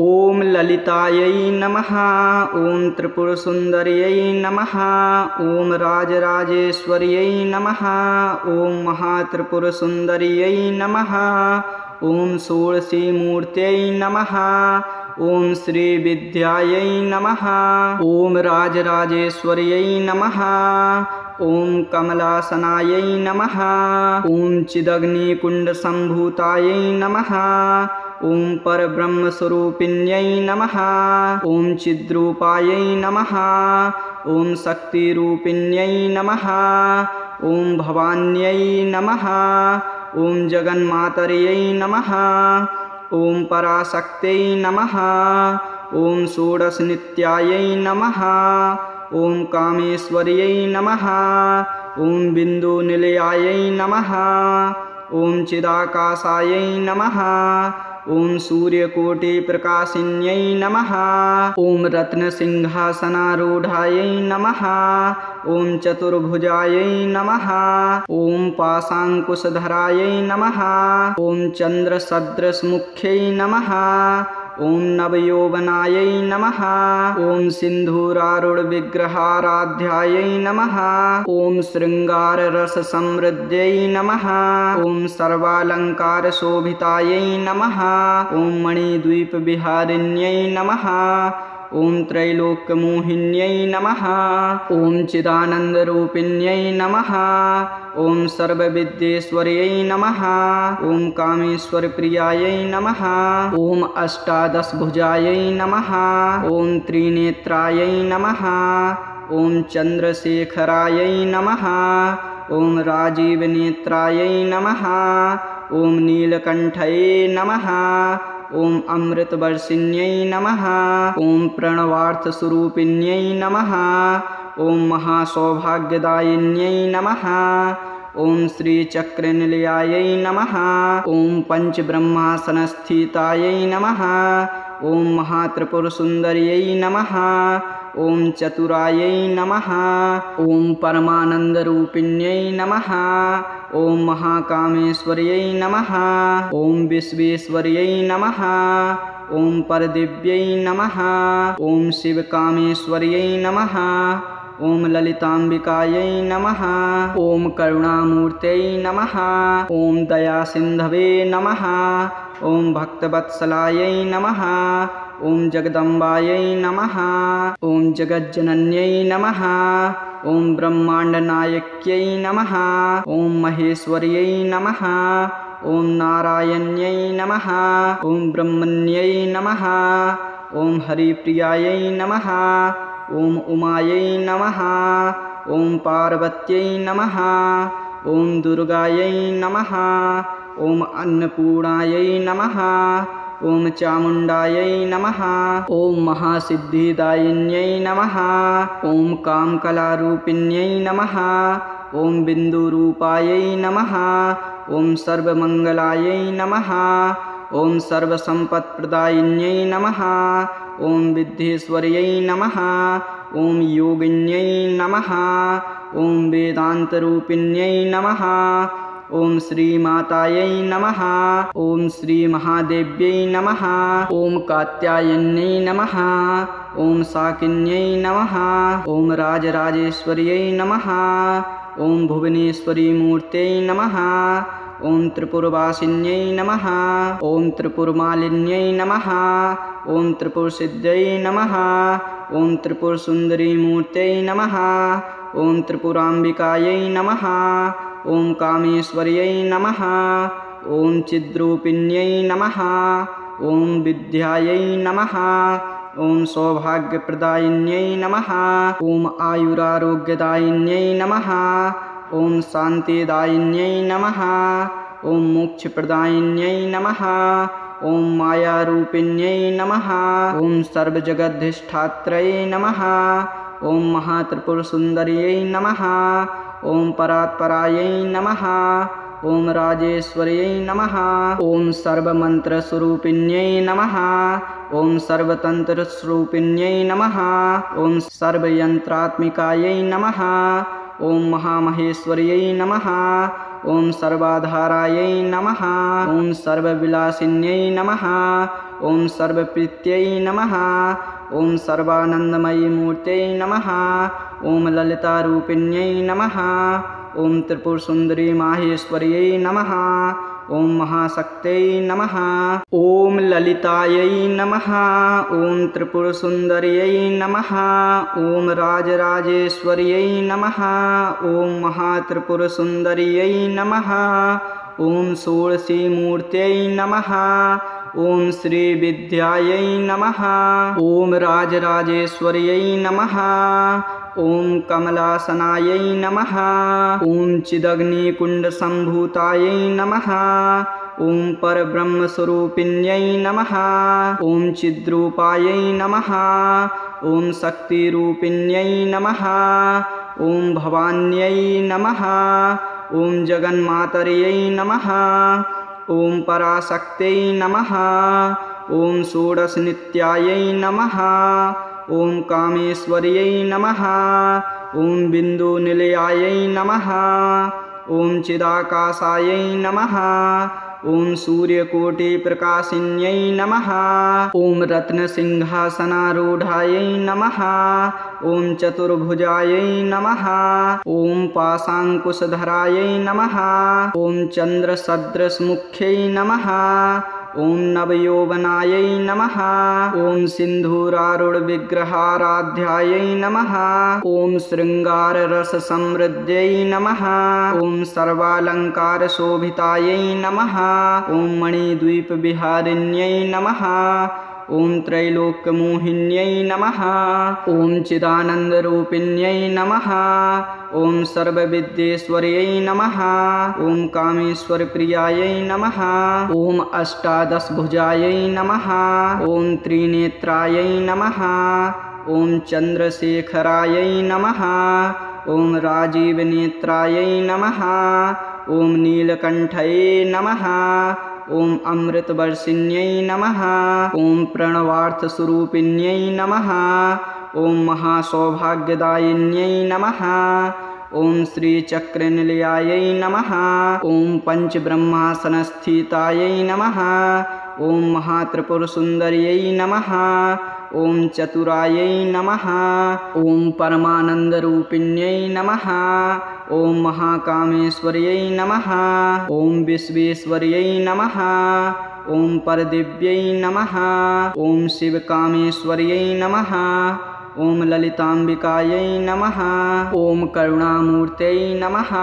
ओम ललितायै नमः। ओम त्रिपुरसुंदर्यै नमः। ओम राजराजेश्वर्यै नमः। ओम महात्रिपुरसुंदर्यै नमः। ओम षोडशीमूर्त्यै नमः। ओम श्री विद्यायै नमः। ओम राजराजेश्वर्यै नमः। ओम कमलासनायै नमः। ओम चिदग्निकुण्डसम्भूतायै नमः। ओम परब्रह्मस्वरूपिण्यै नमः। ओम चिद्रूपायै नमः। ओम शक्तिरूपिण्यै नमः। ओम भवान्यै नमः। ओम जगन्मातर्यै नमः। ओम पराशक्त्यै नमः। ओम षोडशनित्यायै नमः। ओम कामेश्वर्यै नमः। ओम बिन्दुनिलयायै नमः। ओम चिदाकाशायै नमः। ओम सूर्यकोटिप्रकाशिन्यै नमः। ओम रत्नसिंहासनारूढायै नमः। ओम चतुर्भुजायै नमः। ओम पाशाङ्कुशधरायै नमः। ओम चन्द्रसदृशमुख्यै नमः। ओम नवयौवनायै नमः। ओम सिन्धूरारूढविग्रहाराध्यायै नमः। ओम शृङ्गाररससमृद्ध्यै नमः। ओम सर्वालङ्कारशोभितायै नमः। ओम मणिद्वीपविहारिण्यै नमः। ओम त्रैलोक्यमोहिन्यै नमः। ओम चिदानन्दरूपिण्यै नमः। ओम सर्वविद्येश्वर्यै नमः। ओम कामेश्वरप्रियायै नमः। ओम अष्टादशभुजायै नमः। ओम त्रिनेत्रायै नमः। ओम चन्द्रशेखरायै नमः। ओम राजीवनेत्रायै नमः। ओम नीलकण्ठये नमः। ओम अमृतवर्षिण्यै नमः। ओम प्रणवार्थस्वरूपिण्यै नमः। ओम महासौभाग्यदायिन्यै नमः। ओम श्रीचक्रनिलयायै नमः। ओम पञ्चब्रह्मासनस्थितायै नमः। ओम महात्रिपुरसुन्दर्यै नमः। ओम चतुरायै नमः। ओम परमानन्दरूपिण्यै नमः। ओम महाकामेश्वर्यै नमः। ओम विश्वेश्वर्यै नमः। ओम परदिव्यै नमः। ओम शिवकामेश्वर्यै नमः। ओम ललिताम्बिकायै नमः। ओम करुणामूर्त्यै नमः। ओम दयासिन्धवे नमः। ओम भक्तवत्सलायै नमः। ओम जगदम्बायै नमः। ओम जगज्जनन्यै नमः। ओम ब्रह्माण्डनायक्यै नमः। ओम महेश्वर्यै नमः। ओम नारायण्यै नमः। ओम ब्रह्मण्यै नमः। ओम हरिप्रियायै नमः। ओम उमायै नमः। ओम पार्वत्यै नमः। ओम दुर्गायै नमः। ओम अन्नपूर्णायै नमः। ओम चामुण्डायै नमः। ओम महासिद्धिदायिन्यै नमः। ओम कामकलारूपिण्यै नमः। ओम बिन्दुरूपायै नमः। ओम सर्वमङ्गलायै नमः। ओम सर्वसम्पत्प्रदायिन्यै नमः। ओम विद्येश्वर्यै नमः। ओम योगिन्यै नमः। ओम वेदान्तरूपिण्यै नमः। ओम श्रीमातायै नमः। ओम श्रीमहादेव्यै नमः। ओम कात्यायन्यै नमः। ओम शाकिन्यै नमः। ओम राजराजेश्वर्यै नमः। ओम भुवनेश्वरीमूर्त्यै नमः। ओम त्रिपुरवासिन्यै नमः। ओम त्रिपुरमालिन्यै नमः। ओम त्रिपुरसिद्ध्यै नमः। ओम त्रिपुरसुन्दरीमूर्त्यै नमः। ओम त्रिपुराम्बिकायै नमः। ओम कामेश्वर्यै नमः। ओम चिद्रूपिण्यै नमः। ओम विद्यायै नमः। ओम सौभाग्यप्रदायिन्यै नमः। ओम आयुरारोग्यदायिन्यै नमः। ओम शान्तिदायिन्यै नमः। ओम मोक्षप्रदायिन्यै नमः। ओम मायारूपिण्यै नमः। ओम सर्वजगद्धिष्ठात्र्यै नमः। ओम महात्रिपुरसुन्दर्यै नमः। ओम परात्परायै नमः। ओम राजेश्वर्यै नमः। ओम सर्वमन्त्रस्वरूपिण्यै नमः। ओम सर्वतन्त्रस्वरूपिण्यै नमः। ओम सर्वयन्त्रात्मिकायै नमः। ओम महामहेश्वर्यै नमः। ॐ सर्वाधारायै नमः ॐ सर्वविलासिन्यै नमः ॐ सर्वप्रीत्यै नमः ॐ सर्वानन्दमयी मूर्त्यै नमः ॐ ललितारूपिण्यै नमः ॐ त्रिपुरसुन्दरी माहेश्वर्यै नमः ॐ महाशक्त्यै नमः ॐ ललितायै नमः ॐ त्रिपुरसुन्दर्यै नमः ॐ राजराजेश्वर्यै नमः ॐ महात्रिपुरसुन्दर्यै नमः ॐ षोडशीमूर्त्यै नमः ॐ श्रीविद्यायै नमः ॐ राजराजेश्वर्यै नमः ॐ कमलासनायै नमः ॐ चिदग्निकुण्डसम्भूतायै नमः ॐ परब्रह्मस्वरूपिण्यै नमः ॐ चिद्रूपायै नमः ॐ शक्तिरूपिण्यै नमः ॐ भवान्यै नमः ॐ जगन्मातर्यै नमः ॐ पराशक्त्यै नमः ॐ षोडशनित्यायै नमः ॐ कामेश्वर्यै नमः ॐ बिन्दुनिलयायै नमः ॐ चिदाकाशायै नमः ॐ सूर्यकोटिप्रकाशिन्यै नमः ॐ रत्नसिंहासनारूढायै नमः ॐ चतुर्भुजायै नमः ॐ पाशाङ्कुशधरायै नमः ॐ चन्द्रसदृशमुख्यै नमः ॐ नवयौवनायै नमः ॐ सिन्धूरारूढविग्रहाराध्यायै नमः ॐ शृङ्गाररससमृद्ध्यै नमः ॐ सर्वालङ्कारशोभितायै नमः ॐ मणिद्वीपविहारिण्यै नमः ॐ त्रैलोक्यमोहिन्यै नमः ॐ चिदानन्दरूपिण्यै नमः ॐ सर्वविद्येश्वर्यै नमः ॐ कामेश्वरप्रियायै नमः ॐ अष्टादशभुजायै नमः ॐ त्रिनेत्रायै नमः ॐ चन्द्रशेखरायै नमः ॐ राजीवनेत्रायै नमः ॐ नीलकण्ठये नमः ॐ अमृतवर्षिण्यै नमः ॐ प्रणवार्थस्वरूपिण्यै नमः ॐ महासौभाग्यदायिन्यै नमः ॐ श्रीचक्रनिलयायै नमः ॐ पञ्चब्रह्मासनस्थितायै नमः ॐ महात्रिपुरसुन्दर्यै नमः ॐ चतुरायै नमः ॐ परमानन्दरूपिण्यै नमः ॐ महाकामेश्वर्यै नमः ॐ विश्वेश्वर्यै नमः ॐ परदिव्यै नमः ॐ शिवकामेश्वर्यै नमः ॐ ललिताम्बिकायै नमः ॐ करुणामूर्त्यै नमः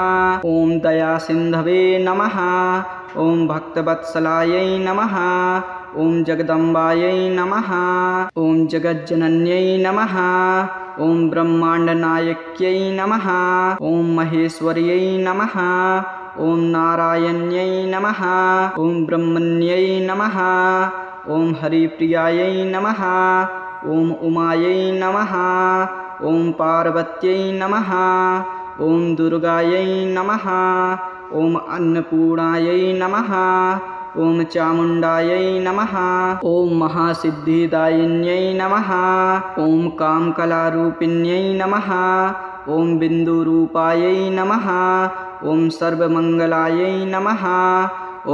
ॐ दयासिन्धवे नमः ॐ भक्तवत्सलायै नमः ॐ जगदम्बायै नमः ॐ जगज्जनन्यै नमः ॐ ब्रह्माण्डनायक्यै नमः ॐ महेश्वर्यै नमः ॐ नारायण्यै नमः ॐ ब्रह्मण्यै नमः ॐ हरिप्रियायै नमः ॐ उमायै नमः ॐ पार्वत्यै नमः ॐ दुर्गायै नमः ॐ अन्नपूर्णायै नमः ॐ चामुण्डायै नमः ॐ महासिद्धिदायिन्यै नमः ॐ कामकलारूपिण्यै नमः ॐ बिन्दुरूपायै नमः ॐ सर्वमङ्गलायै नमः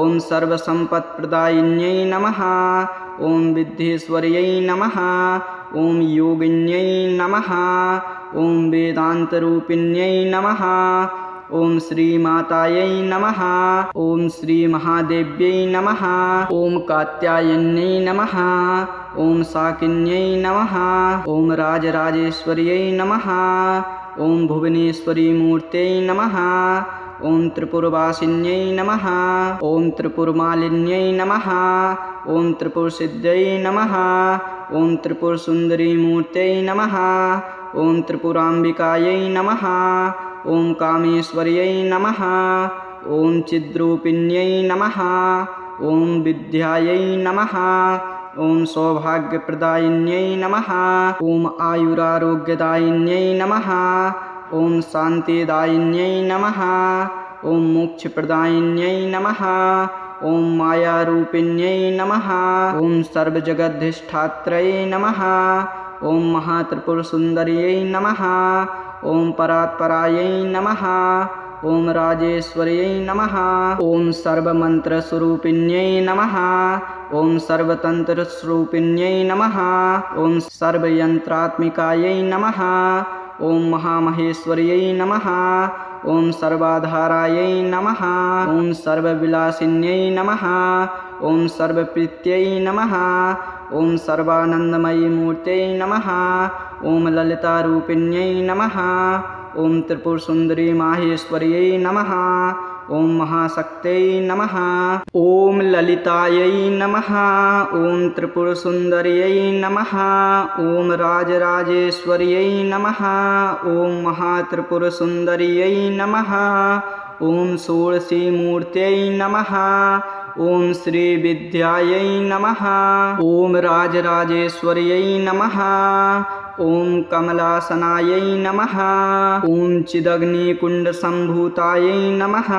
ॐ सर्वसम्पत्प्रदायिन्यै नमः ॐ विद्येश्वर्यै नमः ॐ योगिन्यै नमः ॐ वेदान्तरूपिण्यै नमः ॐ श्रीमातायै नमः ॐ श्रीमहादेव्यै नमः ॐ कात्यायन्यै नमः ॐ शाकिन्यै नमः ॐ राजराजेश्वर्यै नमः ॐ भुवनेश्वरीमूर्त्यै नमः ॐ त्रिपुरवासिन्यै नमः ॐ त्रिपुरमालिन्यै नमः ॐ त्रिपुरसिद्ध्यै नमः ॐ त्रिपुरसुन्दरीमूर्त्यै नमः ॐ त्रिपुराम्बिकायै नमः ॐ कामेश्वर्यै नमः ॐ चिद्रूपिण्यै नमः ॐ विद्यायै नमः ॐ सौभाग्यप्रदायिन्यै नमः ॐ आयुरारोग्यदायिन्यै नमः ॐ शान्तिदायिन्यै नमः ॐ मोक्षप्रदायिन्यै नमः ॐ मायारूपिण्यै नमः ॐ सर्वजगद्धिष्ठात्र्यै नमः ॐ महात्रिपुरसुन्दर्यै नमः ॐ परात्परायै नमः ॐ राजेश्वर्यै नमः। ॐ सर्वमन्त्रस्वरूपिण्यै नमः। ॐ सर्वतन्त्रस्वरूपिण्यै नमः। ॐ सर्वयन्त्रात्मिकायै नमः। ॐ महामहेश्वर्यै नमः। ॐ सर्वाधारायै नमः। ॐ सर्वविलासिन्यै नमः। ॐ सर्वप्रीत्यै नमः। ॐ सर्वानन्दमयी मूर्त्यै नमः। ॐ ललितारूपिण्यै नमः। ॐ त्रिपुरसुन्दरी माहेश्वर्यै नमः। ॐ महाशक्त्यै नमः। ॐ ललितायै नमः। ॐ त्रिपुरसुन्दर्यै नमः। ॐ राजराजेश्वर्यै नमः। ॐ महात्रिपुरसुन्दर्यै नमः। ॐ षोडशीमूर्त्यै नमः। ॐ श्रीविद्यायै नमः। ॐ राजराजेश्वर्यै नमः। ॐ कमलासनायै नमः। ॐ चिदग्निकुण्डसम्भूतायै नमः।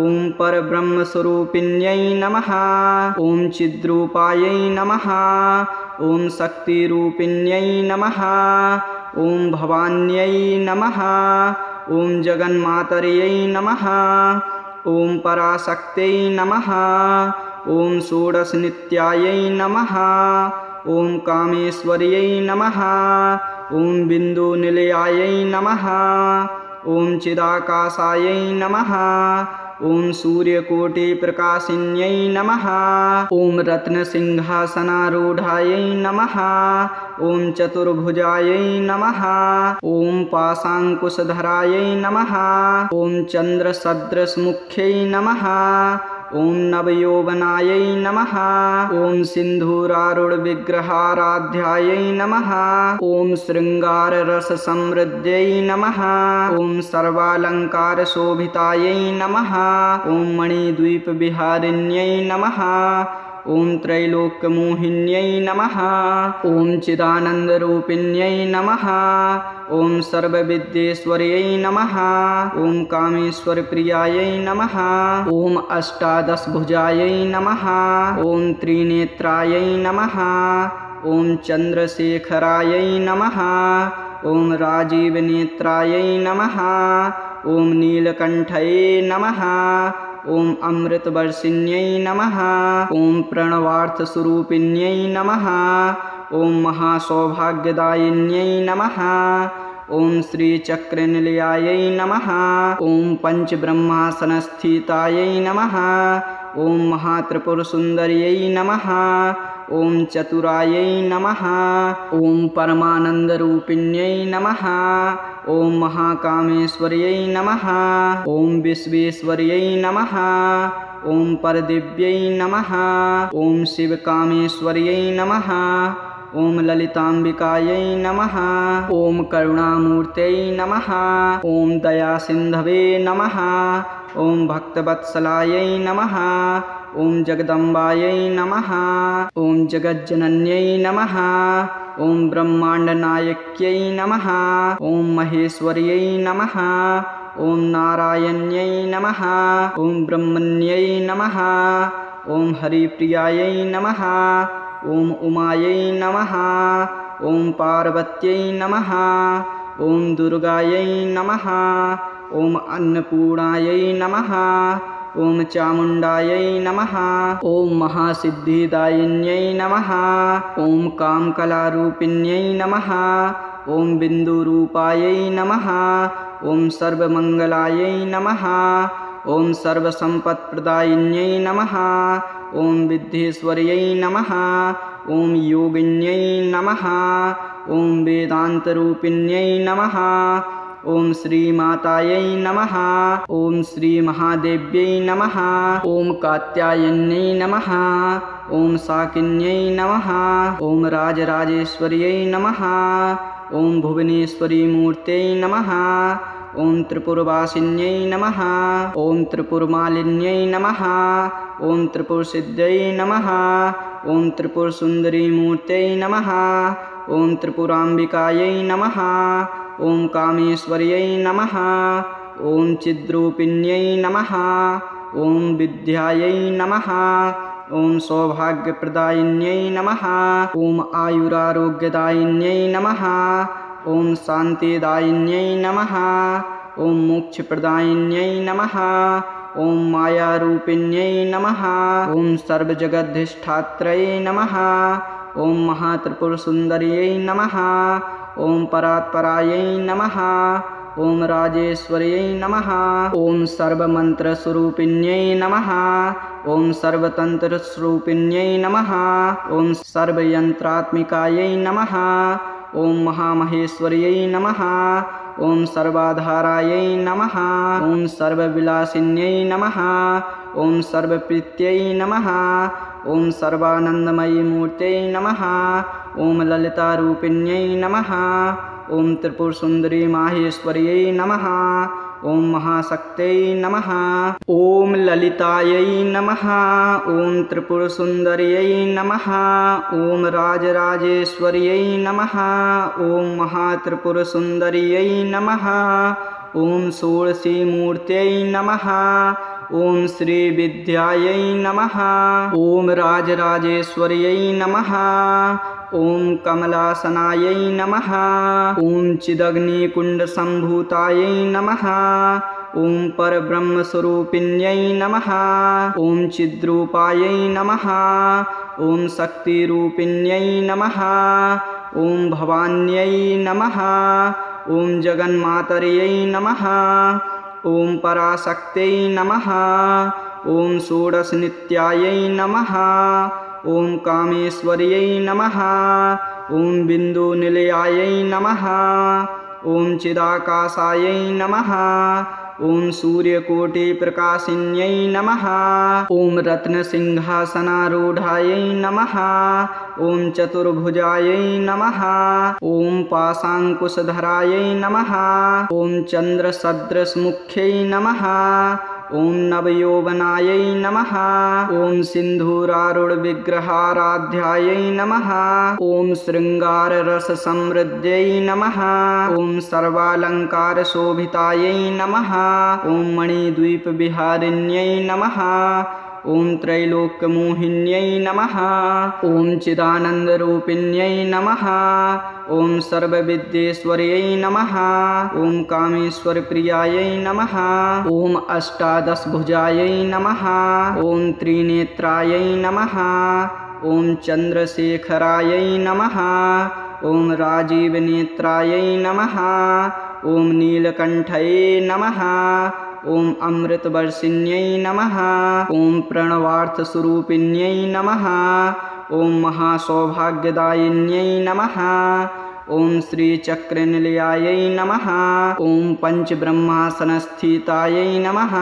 ॐ परब्रह्मस्वरूपिण्यै नमः। ॐ चिद्रूपायै नमः। ॐ शक्तिरूपिण्यै नमः। ॐ भवान्यै नमः। ॐ जगन्मातर्यै नमः। ॐ पराशक्त्यै नमः। ॐ षोडशनित्यायै नमः। ॐ कामेश्वर्यै नमः। ॐ बिन्दुनिलयायै नमः। ॐ चिदाकाशायै नमः। ॐ सूर्यकोटिप्रकाशिन्यै नमः। ॐ रत्नसिंहासनारूढायै नमः। ॐ चतुर्भुजायै नमः। ॐ पाशाङ्कुशधरायै नमः। ॐ चन्द्रसदृशमुख्यै नमः। ॐ नवयौवनायै नमः। ॐ सिन्धूरारूढविग्रहाराध्यायै नमः। ॐ शृङ्गाररससमृद्ध्यै नमः। ॐ सर्वालङ्कारशोभितायै नमः। ॐ मणिद्वीपविहारिण्यै नमः। ॐ त्रैलोक्यमोहिन्यै नमः। ॐ चिदानन्दरूपिण्यै नमः। ॐ सर्वविद्येश्वर्यै नमः। ॐ कामेश्वरप्रियायै नमः। ॐ अष्टादशभुजायै नमः। ॐ त्रिनेत्रायै नमः। ॐ चन्द्रशेखरायै नमः। ॐ राजीवनेत्रायै नमः। ॐ नीलकण्ठये नमः। ॐ अमृतवर्षिण्यै नमः। ॐ प्रणवार्थस्वरूपिण्यै नमः। ॐ महासौभाग्यदायिन्यै नमः। ॐ श्रीचक्रनिलयायै नमः। ॐ पञ्चब्रह्मासनस्थितायै नमः। ॐ महात्रिपुरसुन्दर्यै नमः। ॐ चतुरायै नमः। ॐ परमानन्दरूपिण्यै नमः। ॐ महाकामेश्वर्यै नमः। ॐ विश्वेश्वर्यै नमः। ॐ परदिव्यै नमः। ॐ शिवकामेश्वर्यै नमः। ॐ ललिताम्बिकायै नमः। ॐ करुणामूर्त्यै नमः। ॐ दयासिन्धवे नमः। ॐ भक्तवत्सलायै नमः। ॐ जगदम्बायै नमः। ॐ जगज्जनन्यै नमः। ॐ ब्रह्माण्डनायक्यै नमः। ॐ महेश्वर्यै नमः। ॐ नारायण्यै नमः। ॐ ब्रह्मण्यै नमः। ॐ हरिप्रियायै नमः। ॐ उमायै नमः। ॐ पार्वत्यै नमः। ॐ दुर्गायै नमः। ॐ अन्नपूर्णायै नमः। ॐ चामुण्डायै नमः। ॐ महासिद्धिदायिन्यै नमः। ॐ कामकलारूपिण्यै नमः। ॐ बिन्दुरूपायै नमः। ॐ सर्वमङ्गलायै नमः। ॐ सर्वसम्पत्प्रदायिन्यै नमः। ॐ विद्येश्वर्यै नमः। ॐ योगिन्यै नमः। ॐ वेदान्तरूपिण्यै नमः। ॐ श्रीमातायै नमः। ॐ श्रीमहादेव्यै नमः। ॐ कात्यायन्यै नमः। ॐ शाकिन्यै नमः। ॐ राजराजेश्वर्यै नमः। ॐ भुवनेश्वरीमूर्त्यै नमः। ॐ त्रिपुरवासिन्यै नमः। ॐ त्रिपुरमालिन्यै नमः। ॐ त्रिपुरसिद्ध्यै नमः। ॐ त्रिपुरसुन्दरीमूर्त्यै नमः। ॐ त्रिपुराम्बिकायै नमः। ॐ कामेश्वर्यै नमः। ॐ चिद्रूपिण्यै नमः। ॐ विद्यायै नमः। ॐ सौभाग्यप्रदायिन्यै नमः। ॐ आयुरारोग्यदायिन्यै नमः। ॐ शान्तिदायिन्यै नमः। ॐ मोक्षप्रदायिन्यै नमः। ॐ मायारूपिण्यै नमः। ॐ सर्वजगद्धिष्ठात्र्यै नमः। ॐ महात्रिपुरसुन्दर्यै नमः। ॐ परात्परायै नमः। ॐ राजेश्वर्यै नमः। ॐ सर्वमन्त्रस्वरूपिण्यै नमः। ॐ सर्वतन्त्रस्वरूपिण्यै नमः। ॐ सर्वयन्त्रात्मिकायै नमः। ॐ महामहेश्वर्यै नमः। ॐ सर्वाधारायै नमः। ॐ सर्वविलासिन्यै नमः। ॐ सर्वप्रीत्यै नमः। ॐ सर्वानन्दमयी मूर्त्यै नमः। ॐ ललितारूपिण्यै नमः। ॐ त्रिपुरसुन्दरी माहेश्वर्यै नमः। ॐ महाशक्त्यै नमः। ॐ ललितायै नमः। ॐ त्रिपुरसुन्दर्यै नमः। ॐ राजराजेश्वर्यै नमः। ॐ महात्रिपुरसुन्दर्यै नमः। ॐ षोडशीमूर्त्यै नमः। ॐ श्रीविद्यायै नमः। ॐ राजराजेश्वर्यै नमः। ॐ कमलासनायै नमः। ॐ चिदग्निकुण्डसम्भूतायै नमः। ॐ परब्रह्मस्वरूपिण्यै नमः। ॐ चिद्रूपायै नमः। ॐ शक्तिरूपिण्यै नमः। ॐ भवान्यै नमः। ॐ जगन्मातर्यै नमः। ॐ पराशक्त्यै नमः। ॐ षोडशनित्यायै नमः। ॐ कामेश्वर्यै नमः। ॐ बिन्दुनिलयायै नमः। ॐ चिदाकाशायै नमः। ॐ सूर्यकोटिप्रकाशिन्यै नमः। ॐ रत्नसिंहासनारूढायै नमः। ॐ चतुर्भुजायै नमः। ॐ पाशाङ्कुशधरायै नमः। ॐ चन्द्रसदृशमुख्यै नमः। ॐ नवयौवनायै नमः। ॐ सिन्धूरारूढविग्रहाराध्यायै नमः। ॐ शृङ्गाररससमृद्ध्यै नमः। ॐ सर्वालङ्कारशोभितायै नमः। ॐ मणिद्वीपविहारिण्यै नमः। ॐ त्रैलोक्यमोहिन्यै नमः। ॐ चिदानन्दरूपिण्यै नमः। ॐ सर्वविद्येश्वर्यै नमः। ॐ कामेश्वरप्रियायै नमः। ॐ अष्टादशभुजायै नमः। ॐ त्रिनेत्रायै नमः। ॐ चन्द्रशेखरायै नमः। ॐ राजीवनेत्रायै नमः। ॐ नीलकण्ठये नमः। ॐ अमृतवर्षिण्यै नमः। ॐ प्रणवार्थस्वरूपिण्यै नमः। ॐ महासौभाग्यदायिन्यै नमः। ॐ श्रीचक्रनिलयायै नमः। ॐ पञ्चब्रह्मासनस्थितायै नमः।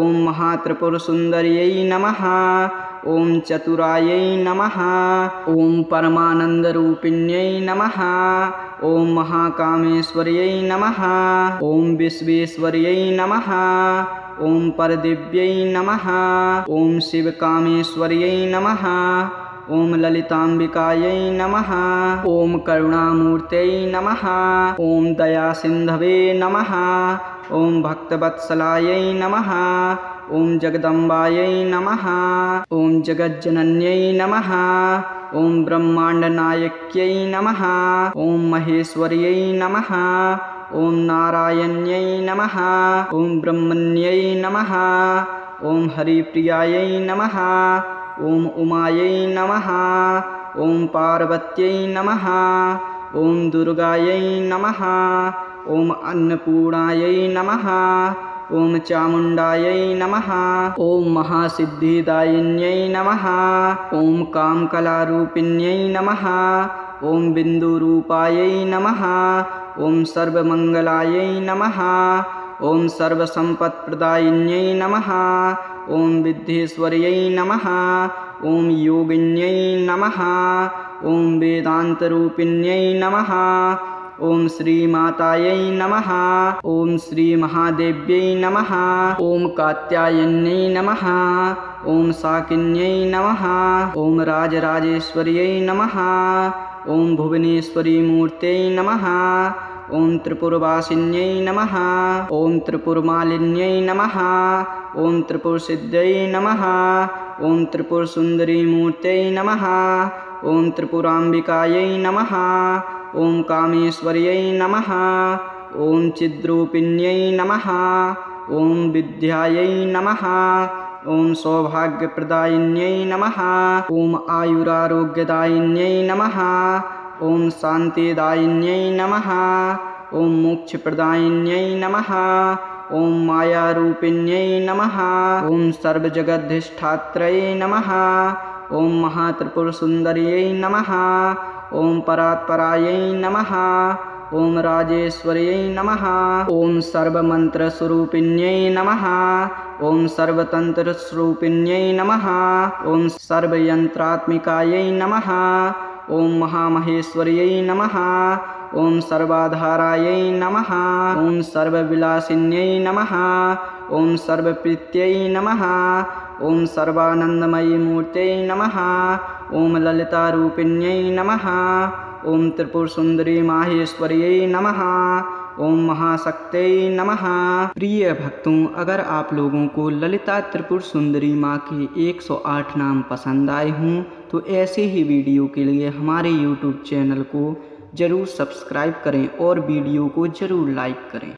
ॐ महात्रिपुरसुन्दर्यै नमः। ॐ चतुरायै नमः। ॐ परमानन्दरूपिण्यै नमः। ॐ महाकामेश्वर्यै नमः। ॐ विश्वेश्वर्यै नमः। ॐ परदिव्यै नमः। ॐ शिवकामेश्वर्यै नमः। ॐ ललिताम्बिकायै नमः। ॐ करुणामूर्त्यै नमः। ॐ दयासिन्धवे नमः। ॐ भक्तवत्सलायै नमः। ॐ जगदम्बायै नमः। ॐ जगज्जनन्यै नमः। ॐ ब्रह्माण्डनायक्यै नमः। ॐ महेश्वर्यै नमः। ॐ नारायण्यै नमः। ॐ ब्रह्मण्यै नमः। ॐ हरिप्रियायै नमः। ॐ उमायै नमः। ॐ पार्वत्यै नमः। ॐ दुर्गायै नमः। ॐ अन्नपूर्णायै नमः। ॐ चामुण्डायै नमः। ॐ महासिद्धिदायिन्यै नमः। ॐ कामकलारूपिण्यै नमः। ॐ बिन्दुरूपायै नमः। ॐ सर्वमङ्गलायै नमः। ॐ सर्वसम्पत्प्रदायिन्यै नमः। ॐ विद्येश्वर्यै नमः। ॐ योगिन्यै नमः। ॐ वेदान्तरूपिण्यै नमः। ॐ श्रीमातायै नमः। ॐ श्रीमहादेव्यै नमः। ॐ कात्यायन्यै नमः। ॐ शाकिन्यै नमः। ॐ राजराजेश्वर्यै नमः। ॐ भुवनेश्वरीमूर्त्यै नमः। ॐ त्रिपुरवासिन्यै नमः। ॐ त्रिपुरमालिन्यै नमः। ॐ त्रिपुरसिद्ध्यै नमः। ॐ त्रिपुरसुन्दरीमूर्त्यै नमः। ॐ त्रिपुराम्बिकायै नमः। ॐ कामेश्वर्यै नमः। ॐ चिद्रूपिण्यै नमः। ॐ विद्यायै नमः। ॐ सौभाग्यप्रदायिन्यै नमः। ॐ आयुरारोग्यदायिन्यै नमः। ॐ शान्तिदायिन्यै नमः। ॐ मोक्षप्रदायिन्यै नमः। ॐ मायारूपिण्यै नमः। ॐ सर्वजगद्धिष्ठात्र्यै नमः। ॐ महात्रिपुरसुन्दर्यै नमः। ॐ परात्परायै नमः। ॐ राजेश्वर्यै नमः। ॐ सर्वमन्त्रस्वरूपिण्यै नमः। ॐ सर्वतन्त्रस्वरूपिण्यै नमः। ॐ सर्वयन्त्रात्मिकायै नमः। ॐ महामहेश्वर्यै नमः। ॐ सर्वाधारायै नमः। ॐ सर्वविलासिन्यै नमः। ॐ सर्वप्रीत्यै नमः। ॐ सर्वानन्दमयी मूर्त्यै नमः। ॐ ललितारूपिण्यै नमः। ॐ त्रिपुरसुन्दरी माहेश्वर्यै नमः। ॐ महाशक्त्यै नमः। प्रिय भक्तों, अगर आप लोगों को ललिता त्रिपुर सुंदरी माँ के 108 नाम पसंद आए हों तो ऐसे ही वीडियो के लिए हमारे YouTube चैनल को ज़रूर सब्सक्राइब करें और वीडियो को ज़रूर लाइक करें।